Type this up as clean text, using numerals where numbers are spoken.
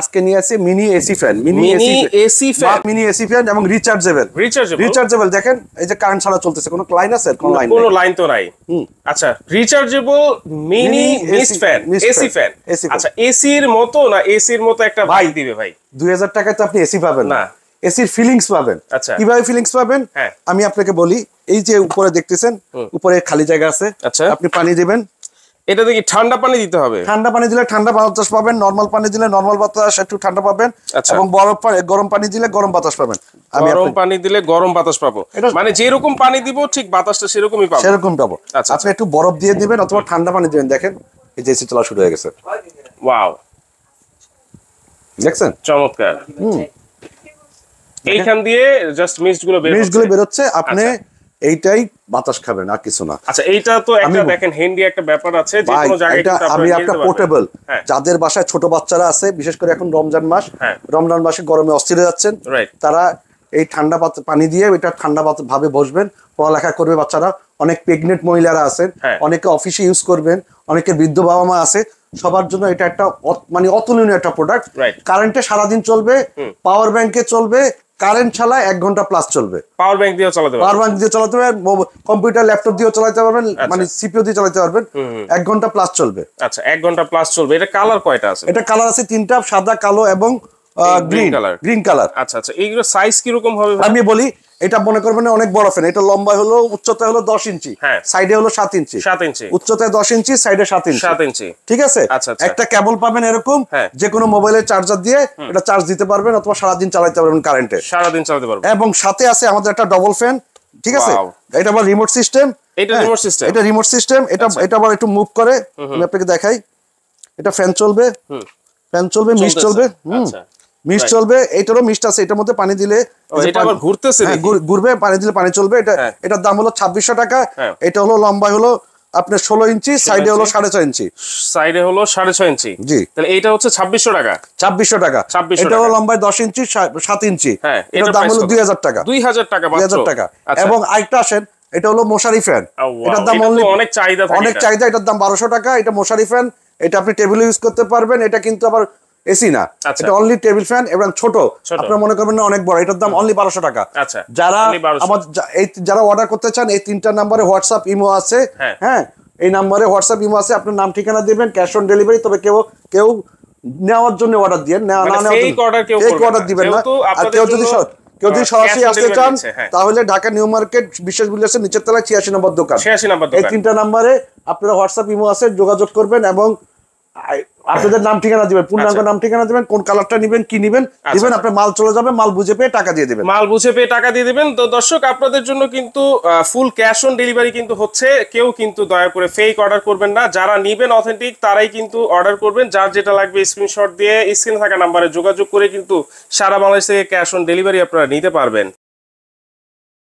আজকে নিয়ে আসছে mini AC fan, mini AC fan এবং রিচার্জেবল। দেখেন এই যে কারেন্ট ছাড়া চলতেছে, কোনো লাইন আছে? কোনো লাইন তো নাই। আচ্ছা, rechargeable mini mist fan, AC fan. আচ্ছা, এসির মতো না, এসির মতো একটা ভাই দিবে ভাই। 2000 টাকায় তো আপনি এসি পাবেন না, এসির ফিলিংস পাবেন। আচ্ছা, কিভাবে ফিলিংস পাবেন আমি আপনাকে বলি। এই যে উপরে দেখতেছেন, উপরে খালি জায়গা আছে, আপনি পানি দিবেন। এটা দেখি ঠান্ডা পানি দিতে হবে। ঠান্ডা পানি দিলে ঠান্ডা বাতাস পাবেন, নরমাল পানি দিলে নরমাল বাতাস, একটু ঠান্ডা পাবেন। এবং গরম পানি দিলে গরম বাতাস পাবেন। গরম পানি দিলে গরম বাতাস পাবো, মানে যেরকম পানি দিব ঠিক বাতাসটা সেরকমই পাবো। সেরকম পাবো। আপনি একটু বরফ দিয়ে দিবেন অথবা ঠান্ডা পানি দিবেন। দেখেন এই যে এসি চলা শুরু হয়ে গেছে। ওয়াও, দেখছেন? চমৎকার। এইখান দিয়ে জাস্ট মিস্টগুলো বেরোচ্ছে। আপনি এইটাই বাতাস খাবেন, আর কিছু না। আচ্ছা, এইটা তো একটা দেখেন হ্যান্ডি একটা ব্যাপার আছে, যে কোনো জায়গায় কিন্তু আমি আপনার পোর্টেবল, যাদের বাসায় ছোট বাচ্চারা আছে, বিশেষ করে এখন রমজান মাসে গরমে অস্থির হয়ে যাচ্ছেন, তারা এই ঠান্ডা পানি দিয়ে এটা ঠান্ডা ভাবে বসবেন, পড়ালেখা করবে বাচ্চারা। অনেক প্রেগনেন্ট মহিলারা আছেন, অনেকে অফিসে ইউজ করবেন, অনেকের বৃদ্ধ বাবা মা আছে, সবার জন্য এটা একটা মানে অতুলনীয় একটা প্রোডাক্ট। কারেন্টে সারাদিন চলবে, পাওয়ার ব্যাংকে চলবে, কারেন্ট ছাড়া 1 ঘন্টা প্লাস চলবে। পাওয়ার ব্যাংক দিয়ে চালাতে পারবেন, কম্পিউটার ল্যাপটপ দিয়েও চালাতে পারবেন, মানে সিপিইউ দিয়ে চালাতে পারবেন। 1 ঘন্টা প্লাস চলবে। আচ্ছা, 1 ঘন্টা প্লাস চলবে। এটা কালার কয়টা আছে? এটা কালার আছে 3টা, সাদা, কালো এবং গ্রিন কালার। আচ্ছা আচ্ছা, এইগুলো সাইজ কি রকম হবে আমি বলি? এটা মনে করবেন অনেক বড় ফ্যান। এটা লম্বা হলো, উচ্চতা হলো 10 ইঞ্চি, সাইডে হলো 7 ইঞ্চি, উচ্চতায় 10 ইঞ্চি, সাইডে 7 ইঞ্চি। ঠিক আছে? একটা কেবল পাবেন এরকম, যে কোনো মোবাইলের চার্জার দিয়ে এটা চার্জ দিতে পারবেন অথবা সারাদিন চালাতে পারবেন কারেন্টে, সারাদিন চালাতে পারবেন। এবং সাথে আছে আমাদের একটা ডবল ফ্যান। ঠিক আছে? এটা আবার রিমোট সিস্টেম। এটা রিমোট সিস্টেম। এটা আবার একটু মুভ করে, আমি আপনাকে দেখাই। এটা ফ্যান চলবে, মিস্ট চলবে। মিস্ট চলবে, এটারও মিস্ট আছে। এটার মধ্যে পানি দিলে এটা আবার ঘুরতেছে, ঘুরবে, পানি দিলে পানি চলবে। এটার দাম হলো 2600 টাকা। এটা হলো লম্বা হলো আপনার 16 ইঞ্চি, সাইডে হলো 6.5 ইঞ্চি, সাইডে হলো 6.5 ইঞ্চি। জি, তাহলে এইটা হচ্ছে 2600 টাকা। 2600 টাকা। এটা হলো লম্বায় 10 ইঞ্চি, 7 ইঞ্চি। এটার দাম হলো 2000 টাকা। 2000 টাকা, 2000 টাকা। এবং আরেকটা আসেন, এটা হলো মশারি ফ্যান। এটার দাম অনেক চাহিদা, এটার দাম 1200 টাকা। এটা মশারি ফ্যান, এটা আপনি টেবিলে ইউজ করতে পারবেন। এটা কিন্তু আবার এসি না, এটা অনলি টেবিল ফ্যান এবং ছোট। আপনারা মনে করবেন না অনেক বড়। এটার দাম অনলি 1200 টাকা। যারা অর্ডার করতে চান, এই 3টা নম্বরে হোয়াটসঅ্যাপ ইমো আছে। হ্যাঁ, এই নম্বরে হোয়াটসঅ্যাপ ইমো আছে। আপনার নাম ঠিকানা দিবেন, ক্যাশ অন ডেলিভারি। তবে কেউ নেওয়ার জন্য অর্ডার দিবেন, না অর্ডার দিবেন না। আর কেউ যদি সরাসরি আসতে চান, তাহলে ঢাকা নিউ মার্কেট বিশ্বাস বিলাসের নিচের তলায় 86 নম্বর দোকান। এই 3টা নম্বরে আপনারা হোয়াটসঅ্যাপ ইমো আছে, যোগাযোগ করবেন এবং আপনাদের নাম ঠিকানা দিবেন, পূর্ণাঙ্গ নাম ঠিকানা দিবেন, কোন কালারটা নিবেন, কি নিবেন, আপনার মাল চলে যাবে। মাল বুঝে পেয়ে টাকা দিয়ে দিবেন। তো দর্শক, আপনাদের জন্য কিন্তু ফুল ক্যাশ অন ডেলিভারি কিন্তু হচ্ছে। কেউ কিন্তু দয়া করে ফেক অর্ডার করবেন না। যারা নিবেন অথেন্টিক তারাই কিন্তু অর্ডার করবেন। যার যেটা লাগবে স্ক্রিনশট দিয়ে স্ক্রিনে থাকা নাম্বারে যোগাযোগ করে কিন্তু সারা বাংলাদেশ থেকে ক্যাশ অন ডেলিভারি আপনারা নিতে পারবেন।